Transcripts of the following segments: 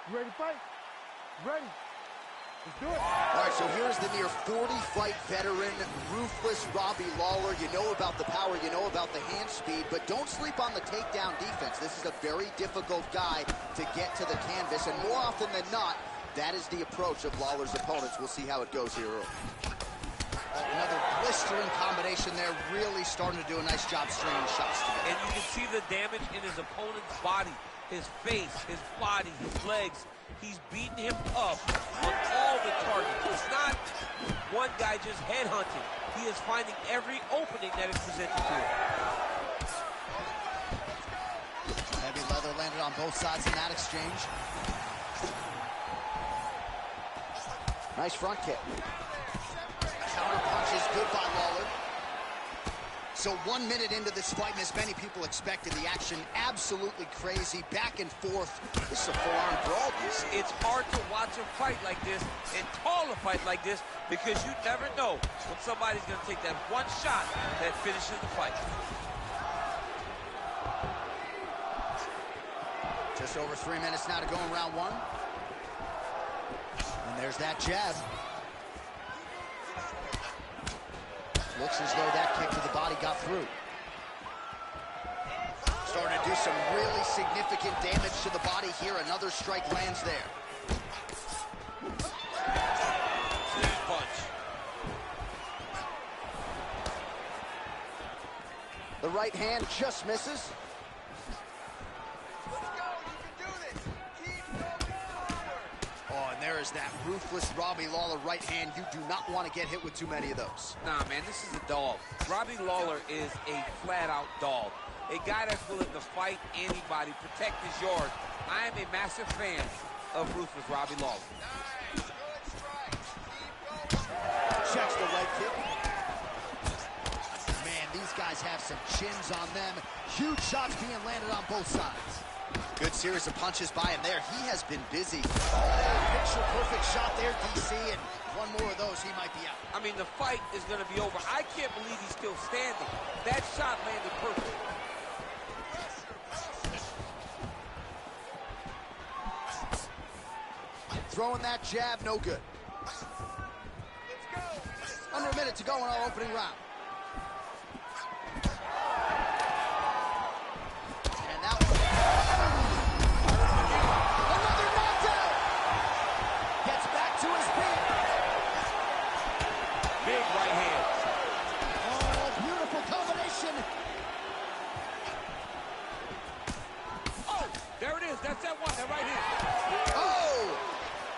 You ready to fight? Ready. Let's do it. All right, so here's the near 40-fight veteran, ruthless Robbie Lawler. You know about the power, you know about the hand speed, but don't sleep on the takedown defense. This is a very difficult guy to get to the canvas, and more often than not, that is the approach of Lawler's opponents. We'll see how it goes here early. Another blistering combination there, really starting to do a nice job stringing shots together. And you can see the damage in his opponent's body, his face, his body, his legs. He's beating him up on all the targets. It's not one guy just headhunting. He is finding every opening that is presented to him. Heavy leather landed on both sides in that exchange. Nice front kick. Counter punch is good by Lawler. So 1 minute into this fight, and as many people expected, the action absolutely crazy, back and forth. This is a full-on brawl. It's hard to watch a fight like this and call a fight like this because you never know when somebody's going to take that one shot that finishes the fight. Just over 3 minutes now to go in round one. And there's that jab. Looks as though that kick to the body got through. Starting to do some really significant damage to the body here. Another strike lands there. Clean punch. The right hand just misses. There is that ruthless Robbie Lawler right hand. You do not want to get hit with too many of those. Nah, man, this is a dog. Robbie Lawler is a flat-out dog. A guy that's willing to fight anybody, protect his yard. I am a massive fan of ruthless Robbie Lawler. Checks the leg kick. Man, these guys have some chins on them. Huge shots being landed on both sides. Good series of punches by him there. He has been busy. Picture-perfect shot there, DC, and one more of those, he might be out. I mean, the fight is going to be over. I can't believe he's still standing. That shot landed perfect. Throwing that jab, no good. Under a minute to go in our opening round.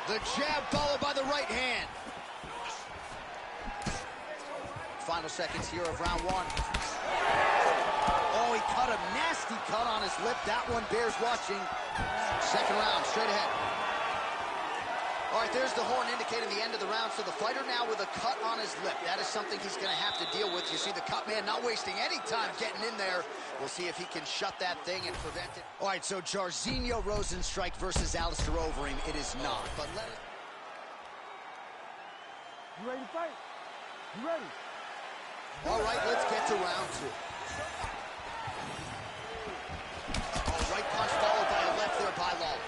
The jab followed by the right hand. Final seconds here of round one. Oh, he cut a nasty cut on his lip. That one bears watching. Second round, straight ahead. All right, there's the horn indicating the end of the round. So the fighter now with a cut on his lip. That is something he's going to have to deal with. You see the cut man not wasting any time getting in there. We'll see if he can shut that thing and prevent it. All right, so Jairzinho Rozenstruik versus Alistair Overeem. It is not, but let it... You ready to fight? You ready? All right, let's get to round two. Oh, right punch followed by a left there by Lawler.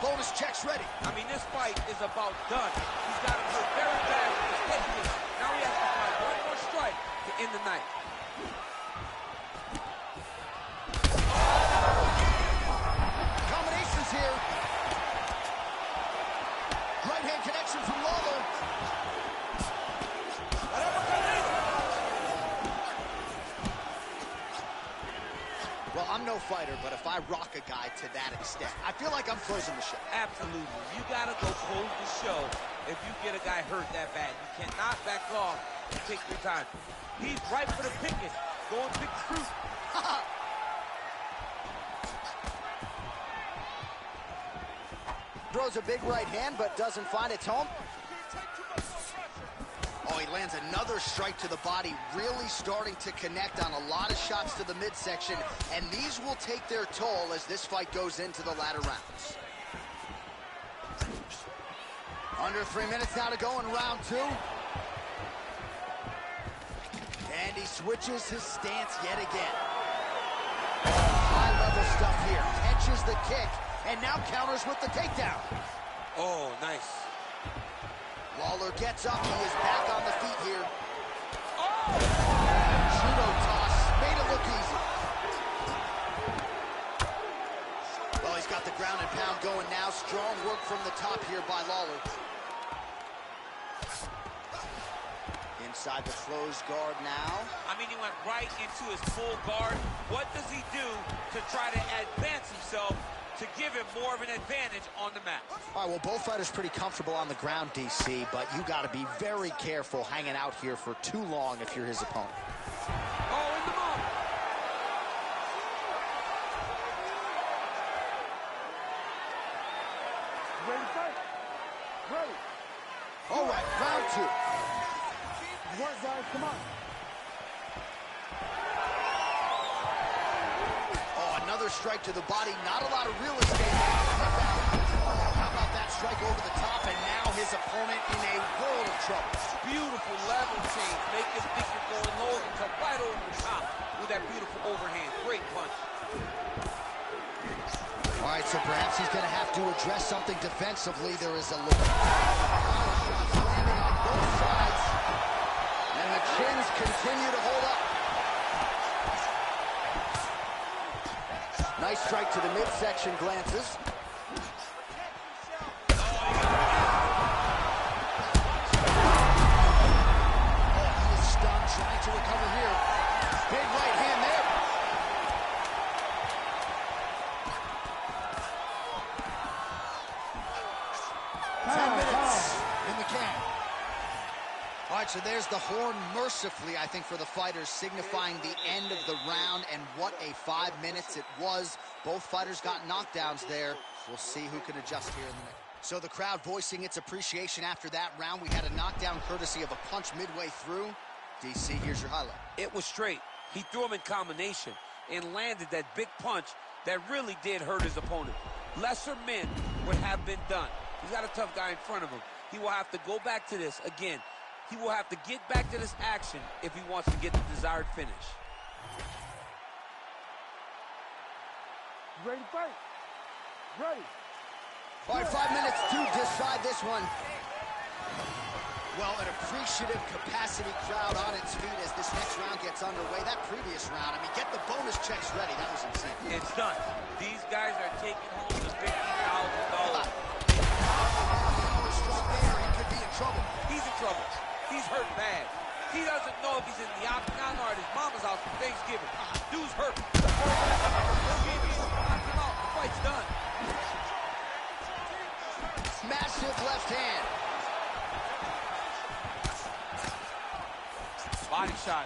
Bonus checks ready. I mean, this fight is about done. He's got him hurt very bad with his technique. Now he has to find one more strike to end the night. Combinations here. Right hand connection from Lawler. Well, I'm no fighter, but if I rock a guy to that extent, I feel like I'm closing the show. Absolutely. You got to go close the show if you get a guy hurt that bad. You cannot back off and take your time. He's right for the picking. Go and pick the fruit. Throws a big right hand, but doesn't find its home. Oh, he lands another strike to the body, really starting to connect on a lot of shots to the midsection, and these will take their toll as this fight goes into the latter rounds. Under 3 minutes now to go in round 2. And he switches his stance yet again. High-level stuff here. Catches the kick, and now counters with the takedown. Oh, nice. Lawler gets up. He is back on the feet here. Oh! Judo toss. Made it look easy. Well, he's got the ground and pound going now. Strong work from the top here by Lawler. Inside the closed guard now. I mean, he went right into his full guard. What does he do to try to advance himself to give him more of an advantage on the mat? All right, well, both fighters pretty comfortable on the ground, DC, but you got to be very careful hanging out here for too long if you're his opponent. Oh, in the moment. Ready to fight? Ready. All right, round 2. Work, guys, come on. Oh, another strike to the body. Not a lot of real estate. How about that strike over the top? And now his opponent in a world of trouble. Beautiful level change. Make him think you're going low and come right over the top with that beautiful overhand. Great punch. All right, so perhaps he's going to have to address something defensively. There is a little shots landing on both sides. And the chins continue to hold up. Nice strike to the midsection, glances. Oh, he is stunned, trying to recover here. Big right hand there. In the can. All right, so there's the horn mercifully, I think, for the fighters, signifying the end of the round, and what a 5 minutes it was. Both fighters got knockdowns there. We'll see who can adjust here in the next. So the crowd voicing its appreciation after that round. We had a knockdown courtesy of a punch midway through. DC, here's your highlight. It was straight. He threw him in combination and landed that big punch that really did hurt his opponent. Lesser men would have been done. He's got a tough guy in front of him. He will have to go back to this again. He will have to get back to this action if he wants to get the desired finish. Ready to fight? Ready. All right, 5 minutes to decide this one. Well, an appreciative capacity crowd on its feet as this next round gets underway. That previous round, I mean, get the bonus checks ready. That was insane. It's done. These guys are taking home the $50,000. Strong there, he could be in trouble. He's in trouble. He's hurt bad. He doesn't know if he's in the octagon or at his mama's house for Thanksgiving. Dude's hurt. Knock him out. The fight's done. Massive left hand. Body shot.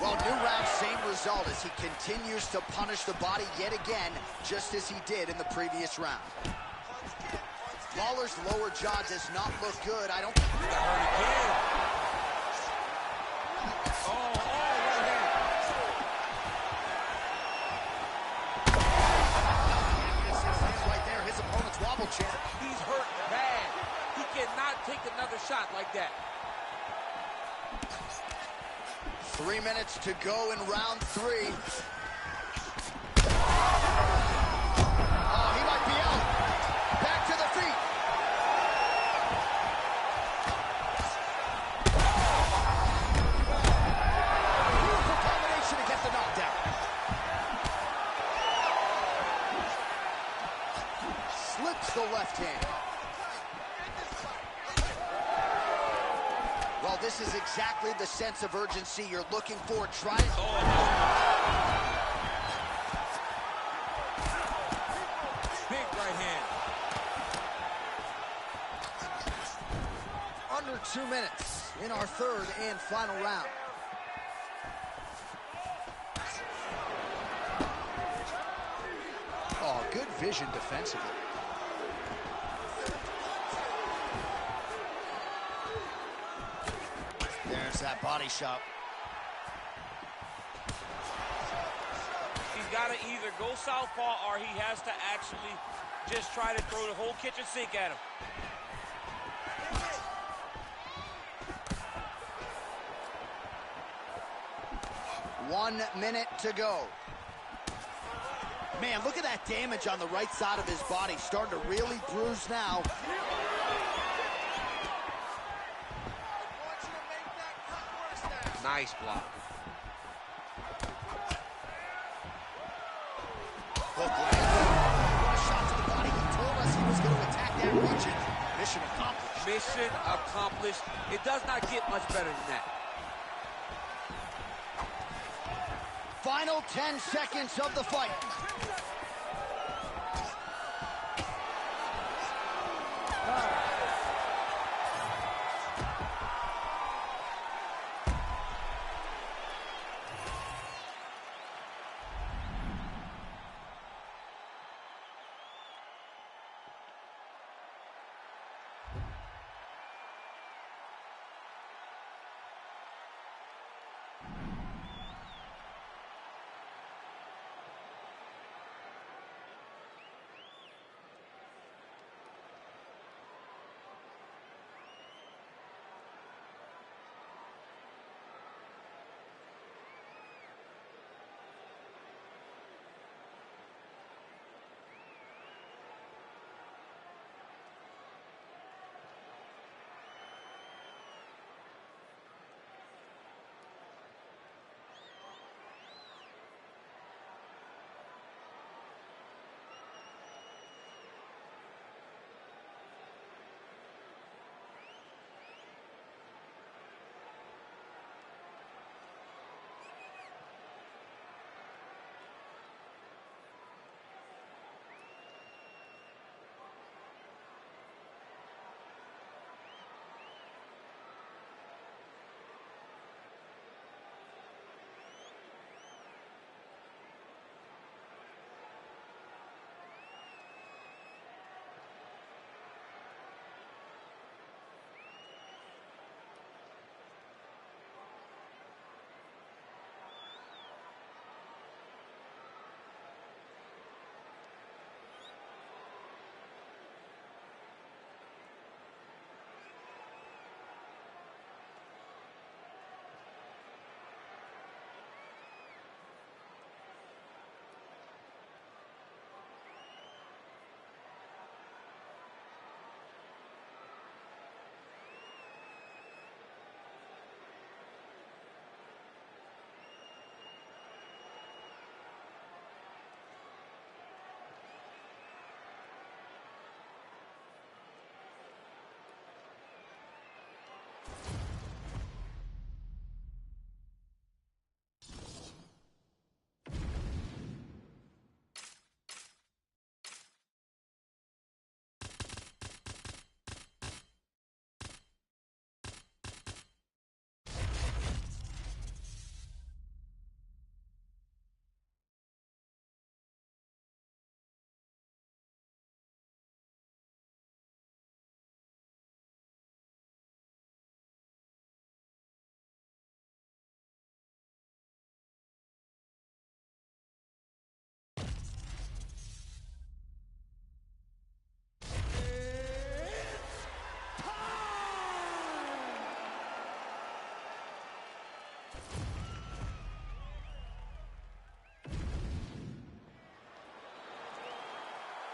Well, new round, same result as he continues to punish the body yet again, just as he did in the previous round. Lawler's lower jaw does not look good. I don't... He got hurt again. Oh, right hand. Right there, his opponent's wobble chair. He's hurt bad. He cannot take another shot like that. 3 minutes to go in round 3. Oh, he might be out. Back to the feet. Beautiful combination to get the knockdown. Slips the left hand. Well, this is exactly the sense of urgency you're looking for. Try it. Oh, big right hand. Under 2 minutes in our third and final round. Oh, good vision defensively. There's that body shot. got to either go southpaw or he has to actually just try to throw the whole kitchen sink at him. One minute to go. Man, look at that damage on the right side of his body. Starting to really bruise now. Nice block. Hook landed. What a shot to the body. He told us he was going to attack that region. Mission accomplished. Mission accomplished. It does not get much better than that. Final 10 seconds of the fight.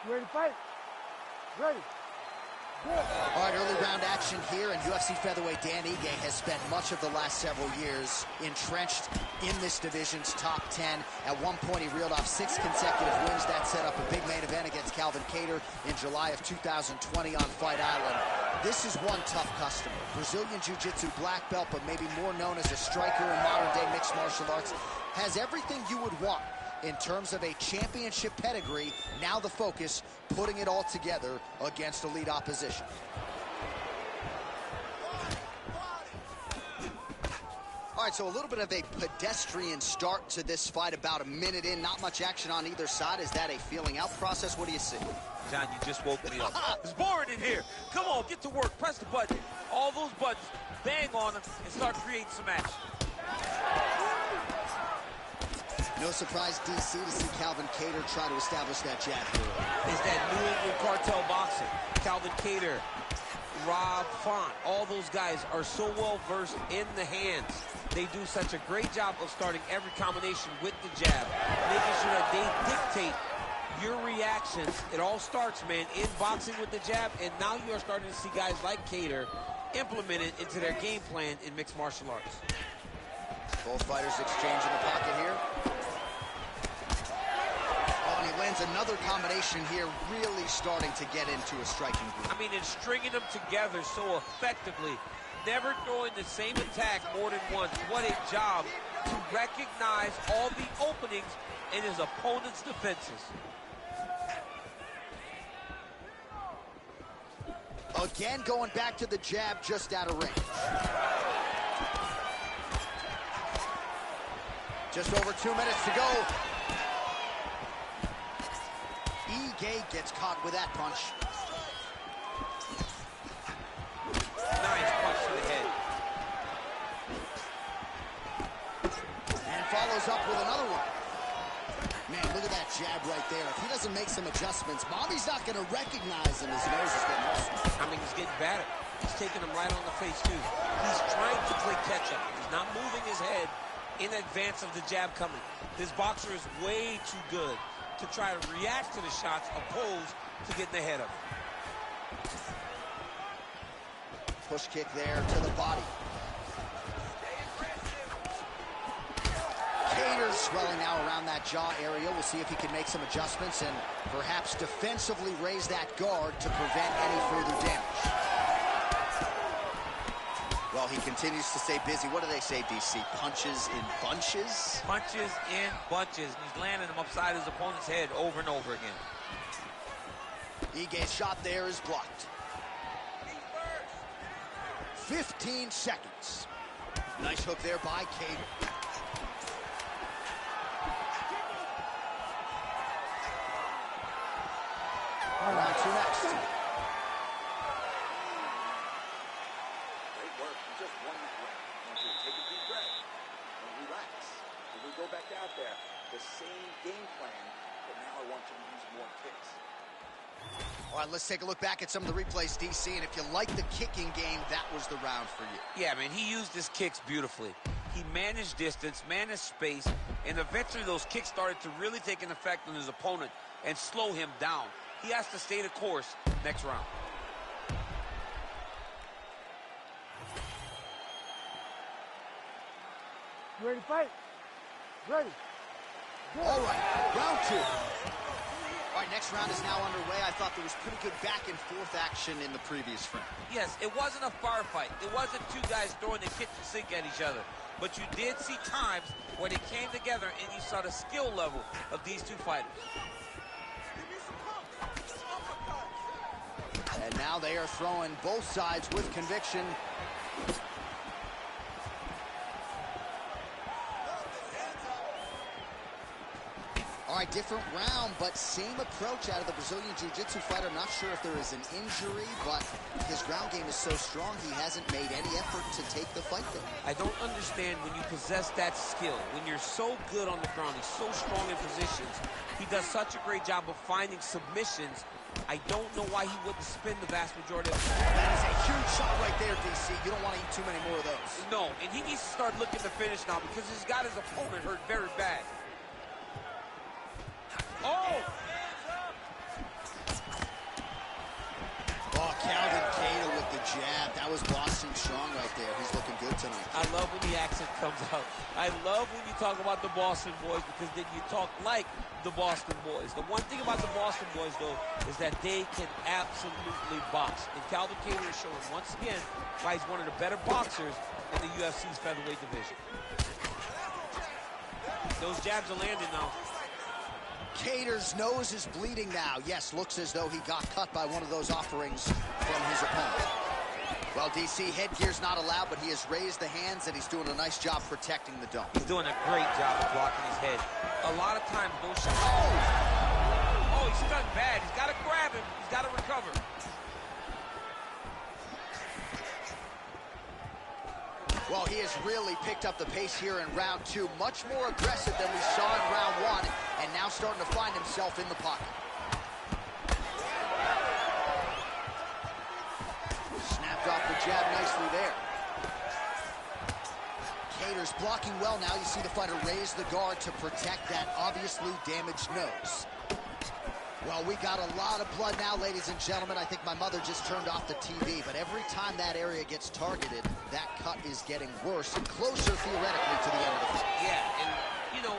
Ready to fight? Ready. Good. All right, early round action here, and UFC featherweight Dan Ige has spent much of the last several years entrenched in this division's top 10. At one point, he reeled off 6 consecutive wins. That set up a big main event against Calvin Kattar in July of 2020 on Fight Island. This is one tough customer. Brazilian Jiu-Jitsu black belt, but maybe more known as a striker in modern-day mixed martial arts. Has everything you would want in terms of a championship pedigree. Now the focus, putting it all together against elite opposition. All right, so a little bit of a pedestrian start to this fight, about a minute in. Not much action on either side. Is that a feeling out process? What do you see? John, you just woke me up. It's boring in here. Come on, get to work. Press the button. All those buttons. Bang on them and start creating some action. No surprise, DC, to see Calvin Kattar try to establish that jab early. Is that New England cartel boxing. Calvin Kattar, Rob Font, all those guys are so well versed in the hands. They do such a great job of starting every combination with the jab, making sure that they dictate your reactions. It all starts, man, in boxing with the jab, and now you are starting to see guys like Kattar implement it into their game plan in mixed martial arts. Both fighters exchange in the pocket here. Oh, and he lands another combination here, really starting to get into a striking groove. I mean, it's stringing them together so effectively, never throwing the same attack more than once. What a job to recognize all the openings in his opponent's defenses. Again, going back to the jab, just out of range. Just over 2 minutes to go. Yhryt gets caught with that punch. Nice punch to the head. And follows up with another one. Man, look at that jab right there. If he doesn't make some adjustments, Bobby's not going to recognize him. His nose is getting muscled. I mean, he's getting battered. He's taking him right on the face, too. He's trying to play catch-up. He's not moving his head in advance of the jab coming. This boxer is way too good to try to react to the shots opposed to getting ahead of him. Push kick there to the body. Kattar's swelling now around that jaw area. We'll see if he can make some adjustments and perhaps defensively raise that guard to prevent any further damage. Well, he continues to stay busy. What do they say, DC? Punches in bunches? Punches in bunches. And he's landing them upside his opponent's head over and over again. Yhrygt's shot there is blocked. 15 seconds. Nice hook there by Kattar. Round two next. Great work. You just won that round. I want you to take a deep breath and relax. When we go back out there, the same game plan, but now I want you to use more kicks. All right, let's take a look back at some of the replays, DC, and if you like the kicking game, that was the round for you. Yeah, man, he used his kicks beautifully. He managed distance, managed space, and eventually those kicks started to really take an effect on his opponent and slow him down. He has to stay the course next round. You ready to fight? Ready. Go. All right, round two. All right, next round is now underway. I thought there was pretty good back and forth action in the previous frame. Yes, it wasn't a firefight. It wasn't two guys throwing the kitchen sink at each other. But you did see times where they came together and you saw the skill level of these two fighters. And now they are throwing both sides with conviction. All right, different round, but same approach out of the Brazilian Jiu-Jitsu fighter. I'm not sure if there is an injury, but his ground game is so strong, he hasn't made any effort to take the fight there. I don't understand when you possess that skill, when you're so good on the ground, he's so strong in positions, he does such a great job of finding submissions. I don't know why he wouldn't spin the vast majority of the time. That is a huge shot right there, DC. You don't want to eat too many more of those. No, and he needs to start looking to finish now because he's got his opponent hurt very bad. Oh! Oh, Calvin Kattar with the jab. That was Boston strong right there. He's looking good tonight. I love when the accent comes out. I love when you talk about the Boston boys because then you talk like the Boston boys. The one thing about the Boston boys, though, is that they can absolutely box. And Calvin Kattar is showing once again why he's one of the better boxers in the UFC's featherweight division. Those jabs are landing now. Kattar's nose is bleeding now. Yes, looks as though he got cut by one of those offerings from his opponent. Well, DC, headgear's not allowed, but he has raised the hands, and he's doing a nice job protecting the dome. He's doing a great job of blocking his head. A lot of times, those shots... Oh, he's stunned bad. He's got to grab him. He's got to recover. Well, he He has really picked up the pace here in round 2. Much more aggressive than we saw in round 1, and now starting to find himself in the pocket. Snapped off the jab nicely there. Cater's blocking well now. You see the fighter raise the guard to protect that obviously damaged nose. Well, we got a lot of blood now, ladies and gentlemen. I think my mother just turned off the TV, but every time that area gets targeted, that cut is getting worse and closer, theoretically, to the end of the fight. Yeah, and, you know,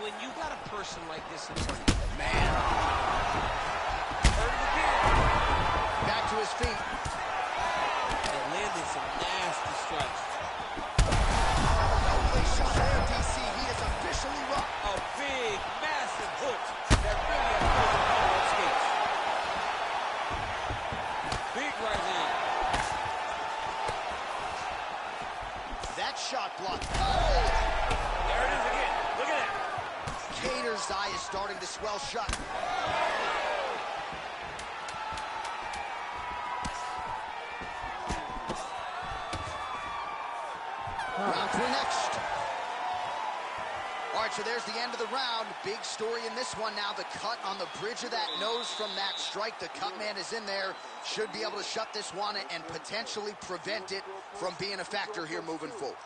when you got a person like this in front of you, Man. hurt him again. Back to his feet. And landed some nasty strikes. No place shot there, DC. He is officially rocked. A big, massive hook that really has put him on skates. Big right hand. That shot blocked. Oh! There it is again. Look at that. Cater's eye is starting to swell shut. Round 3 next. All right, so there's the end of the round. Big story in this one now. The cut on the bridge of that nose from that strike. The cut man is in there. Should be able to shut this one and potentially prevent it from being a factor here moving forward.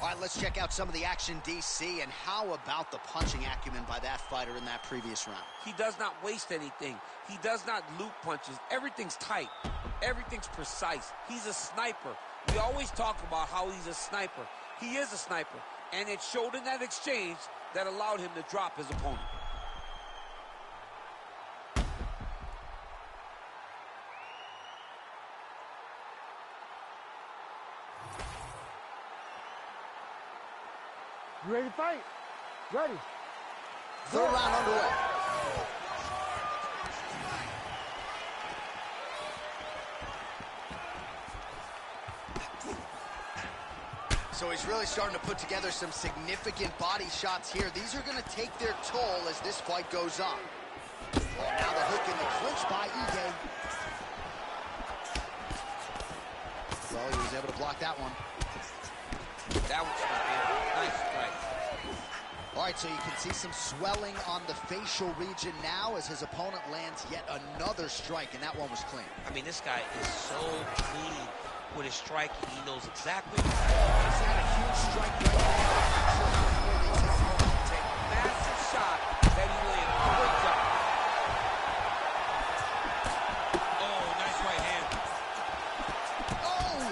All right, let's check out some of the action, DC, and how about the punching acumen by that fighter in that previous round? He does not waste anything. He does not loop punches. Everything's tight. Everything's precise. He's a sniper. We always talk about how he's a sniper. He is a sniper, and it showed in that exchange that allowed him to drop his opponent. You ready to fight? Ready. Third round underway. So he's really starting to put together some significant body shots here. These are going to take their toll as this fight goes on. Oh, now the hook in the clinch by Ige. Well, he was able to block that one. That was nice strike. All right, so you can see some swelling on the facial region now as his opponent lands yet another strike, and that one was clean. I mean, this guy is so clean with his striking. He knows exactly. He's got a huge strike right there. Massive shot that he landed. Great job. Oh, nice right hand. Oh!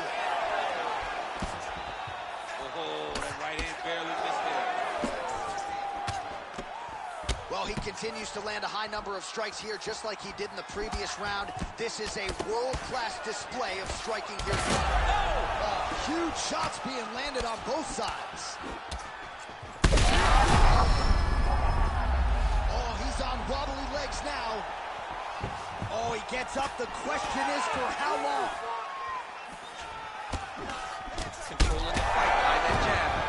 Oh, that right hand barely missed it. Well, he continues to land a high number of strikes here, just like he did in the previous round. This is a world-class display of striking here. Oh, huge shots being landed on both sides. Oh, he's on wobbly legs now. Oh, he gets up. The question is for how long? Controlling the fight by that jab.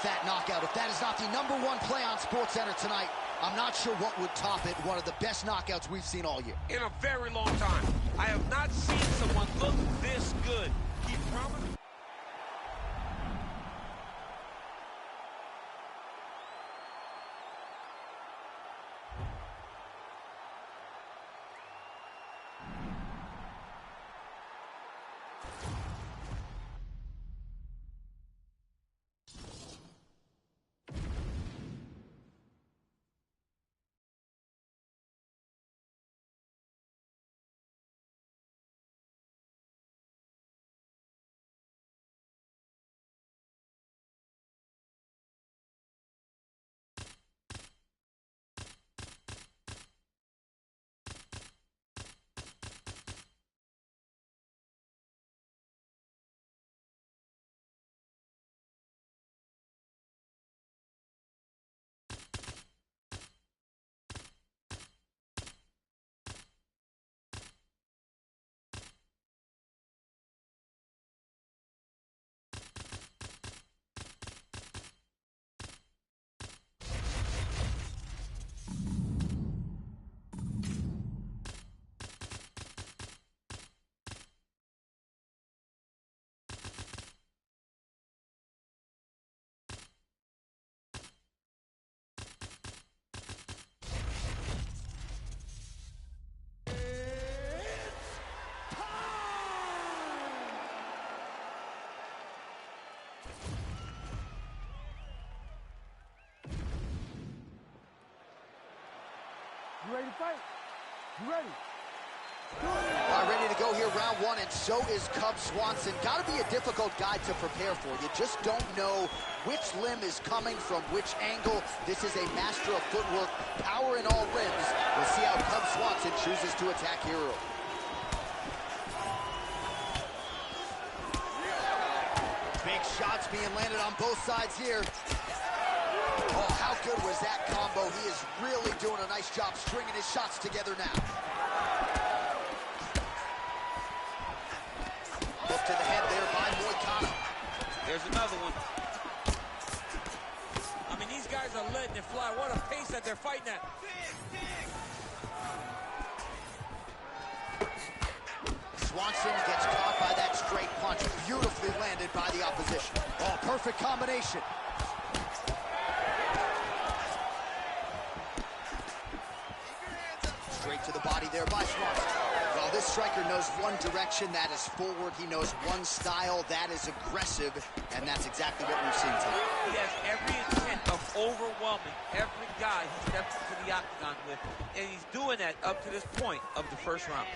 That knockout. If that is not the #1 play on SportsCenter tonight, I'm not sure what would top it. One of the best knockouts we've seen all year. In a very long time. I have not seen someone look this good. He promised. You ready? Ready to go here, round one, and so is Cub Swanson. Got to be a difficult guy to prepare for. You just don't know which limb is coming from which angle. This is a master of footwork, power in all limbs. We'll see how Cub Swanson chooses to attack here early. Big shots being landed on both sides here. Oh, how good was that combo? He is really doing a nice job stringing his shots together now. Hook to the head there by Moicano. There's another one. I mean, these guys are letting it fly. What a pace that they're fighting at. Swanson gets caught by that straight punch. Beautifully landed by the opposition. Oh, perfect combination. Straight to the body there by Swanson. Well, this striker knows one direction, that is forward. He knows one style, that is aggressive, and that's exactly what we've seen tonight. He has every intent of overwhelming every guy he steps into the octagon with, and he's doing that up to this point of the first round.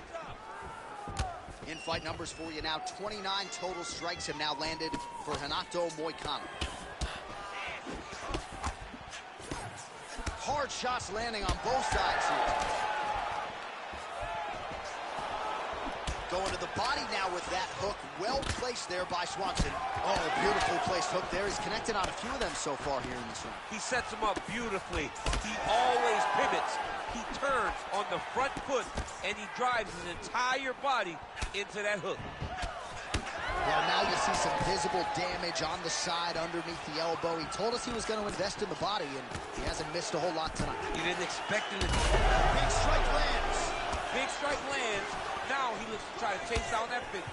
In-fight numbers for you now. 29 total strikes have now landed for Renato Moicano. Hard shots landing on both sides here. Going to the body now with that hook. Well placed there by Swanson. Oh, beautifully placed hook there. He's connected on a few of them so far here in this round. He sets him up beautifully. He always pivots. He turns on the front foot, and he drives his entire body into that hook. Well, now you see some visible damage on the side underneath the elbow. He told us he was going to invest in the body, and he hasn't missed a whole lot tonight. You didn't expect him to. Big strike lands. Big strike lands. Now he looks to try to chase down that finish.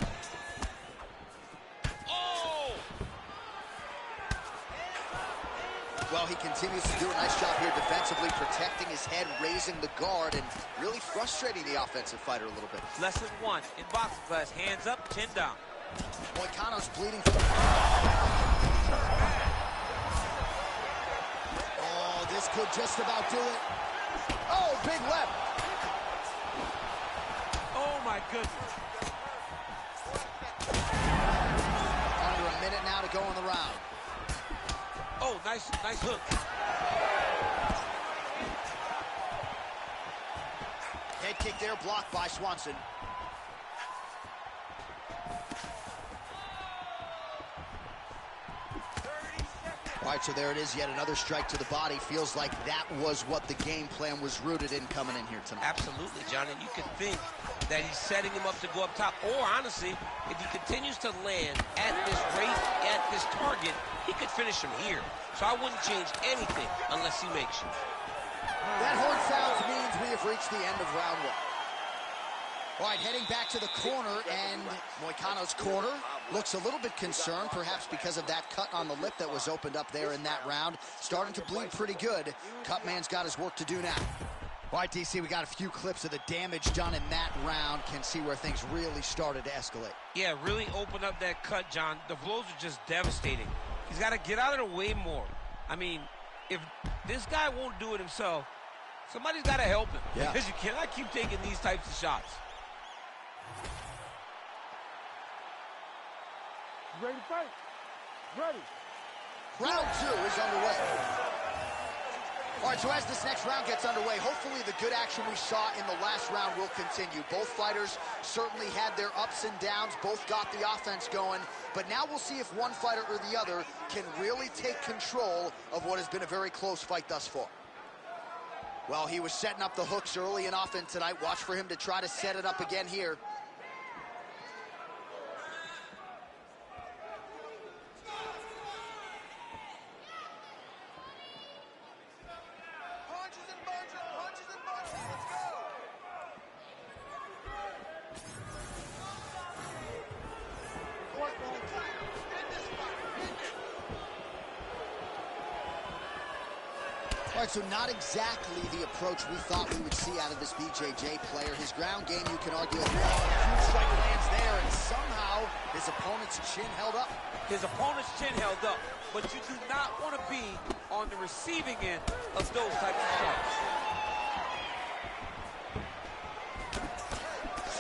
Oh! Well, he continues to do a nice job here defensively, protecting his head, raising the guard, and really frustrating the offensive fighter a little bit. Lesson one in boxing class, hands up, chin down. Moicano's bleeding. Oh, this could just about do it. Oh, big left. Oh, my goodness. Under a minute now to go in the round. Oh, nice hook. Head kick there, blocked by Swanson. All right, so there it is, yet another strike to the body. Feels like that was what the game plan was rooted in coming in here tonight. Absolutely, John, and you can think that he's setting him up to go up top. Or, honestly, if he continues to land at this rate, at this target, he could finish him here. So I wouldn't change anything unless he makes you. That horn sounds means we have reached the end of round one. All right, heading back to the corner, and Moicano's corner looks a little bit concerned, perhaps because of that cut on the lip that was opened up there in that round. Starting to bleed pretty good. Cutman's got his work to do now. All right, DC, we got a few clips of the damage done in that round. Can see where things really started to escalate. Yeah, really opened up that cut, John. The blows are just devastating. He's got to get out of the way more. I mean, if this guy won't do it himself, somebody's got to help him. Yeah. Because you cannot keep taking these types of shots. Ready to fight? Ready. Round two is underway. All right, so as this next round gets underway, hopefully the good action we saw in the last round will continue. Both fighters certainly had their ups and downs, both got the offense going, but now we'll see if one fighter or the other can really take control of what has been a very close fight thus far. Well, he was setting up the hooks early and often tonight. Watch for him to try to set it up again here. All right, so not exactly the approach we thought we would see out of this BJJ player. His ground game, you can argue, a huge strike lands there, and somehow his opponent's chin held up. His opponent's chin held up, but you do not want to be on the receiving end of those types of strikes.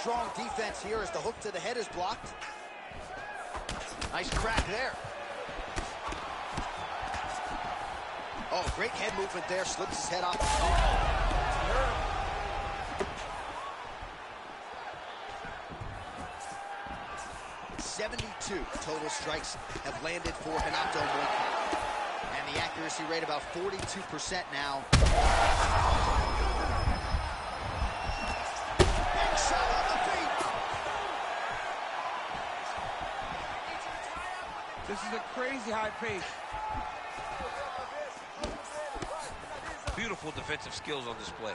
strong defense here as the hook to the head is blocked. Nice crack there. Oh, great head movement there. Slips his head off. 72 total strikes have landed for Renato Moicano. And the accuracy rate about 42% now. Big shot on the feet. This is a crazy high pace. Beautiful defensive skills on display.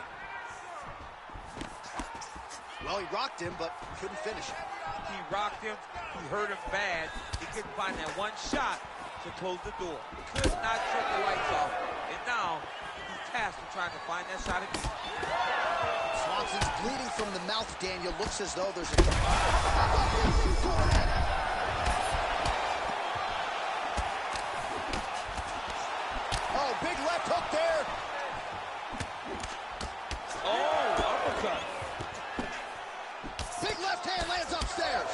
Well, he rocked him, but couldn't finish it. He rocked him. He hurt him bad. He couldn't find that one shot to close the door. Could not shut the lights off. And now he's tasked with trying to find that shot again. Swanson's bleeding from the mouth, Daniel. Looks as though there's a... Oh, big left hook there. Oh, uppercut. Big left hand lands upstairs.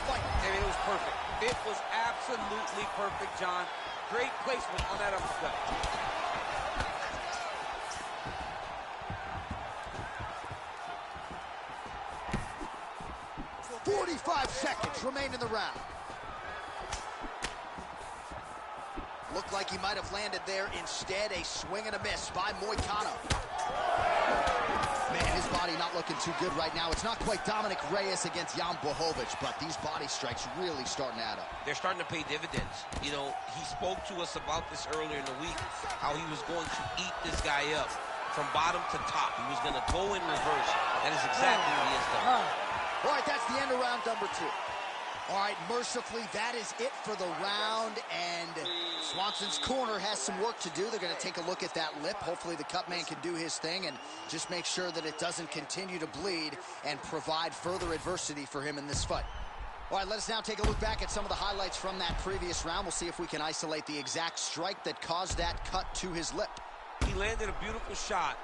I mean, it was perfect. It was absolutely perfect, John. Great placement on that uppercut. 45 seconds remain in the round. Looked like he might have landed there. Instead, a swing and a miss by Moicano. Man, his body not looking too good right now. It's not quite Dominic Reyes against Jan Blachowicz, but these body strikes really starting to add up. They're starting to pay dividends. You know, he spoke to us about this earlier in the week, how he was going to eat this guy up from bottom to top. He was going to go in reverse. That is exactly what he has done. All right, that's the end of round number 2. All right, mercifully, that is it for the round, and Swanson's corner has some work to do. They're going to take a look at that lip. Hopefully the cut man can do his thing and just make sure that it doesn't continue to bleed and provide further adversity for him in this fight. All right, let us now take a look back at some of the highlights from that previous round. We'll see if we can isolate the exact strike that caused that cut to his lip. He landed a beautiful shot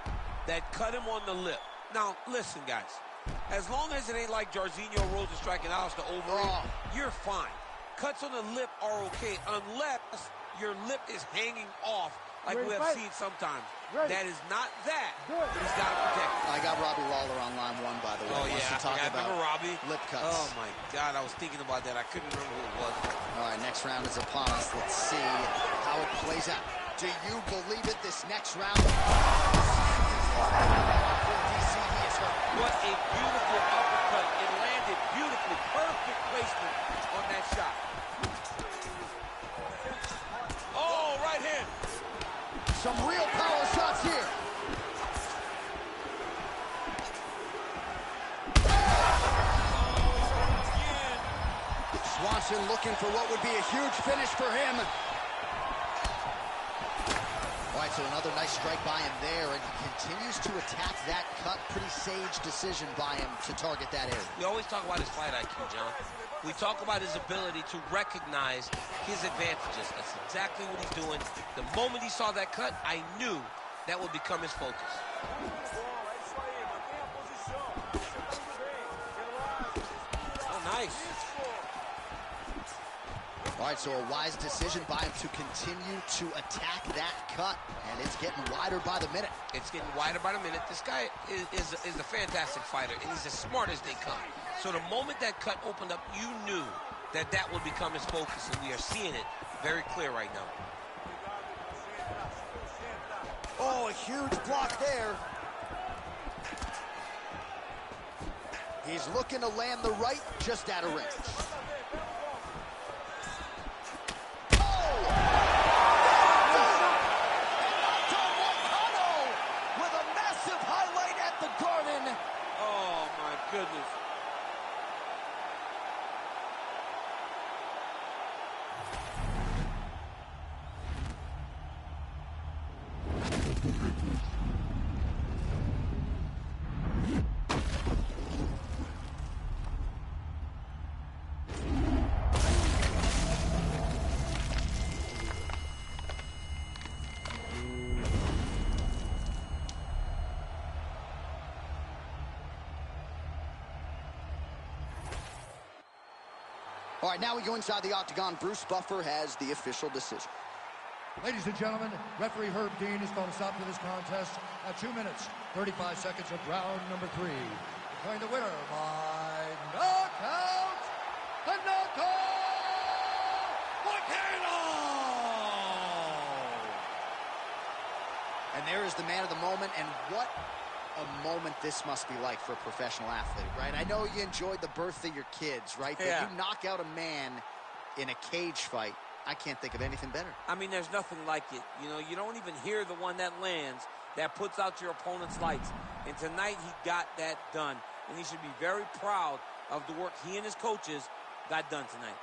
that cut him on the lip. Now, listen, guys. As long as it ain't like Jairzinho Rosa striking Alistair Overeem, you're fine. Cuts on the lip are okay, unless your lip is hanging off, like we have seen sometimes. That is not that. He's got to protect it. I got Robbie Lawler on line 1, by the way. Oh, yeah, I remember Robbie. Lip cuts. Oh, my God, I was thinking about that. I couldn't remember who it was. All right, next round is upon us. Let's see how it plays out. Do you believe it, this next round? What a beautiful uppercut. It landed beautifully. Perfect placement on that shot. Oh, right hand. Some real power shots here. Swanson looking for what would be a huge finish for him. All right, so another nice strike by him there, and he continues to attack that cut. Pretty sage decision by him to target that area. We always talk about his fight IQ, John. We talk about his ability to recognize his advantages. That's exactly what he's doing. The moment he saw that cut, I knew that would become his focus. Oh, nice. All right, so a wise decision by him to continue to attack that cut, and it's getting wider by the minute. It's getting wider by the minute. This guy is a fantastic fighter, and he's as smart as they come. So the moment that cut opened up, you knew that that would become his focus, and we are seeing it very clear right now. Oh, a huge block there. He's looking to land the right just out of range. Goodness. All right, now we go inside the octagon. Bruce Buffer has the official decision. Ladies and gentlemen, referee Herb Dean has called a stop to this contest at 2 minutes, 35 seconds of round number 3. Declaring the winner by knockout, the Knockout Volcano! And there is the man of the moment, and what a moment this must be like for a professional athlete, right? I know you enjoyed the birth of your kids, right? But you knock out a man in a cage fight. I can't think of anything better. I mean, there's nothing like it. You know, you don't even hear the one that lands, that puts out your opponent's lights. And tonight he got that done. And he should be very proud of the work he and his coaches got done tonight.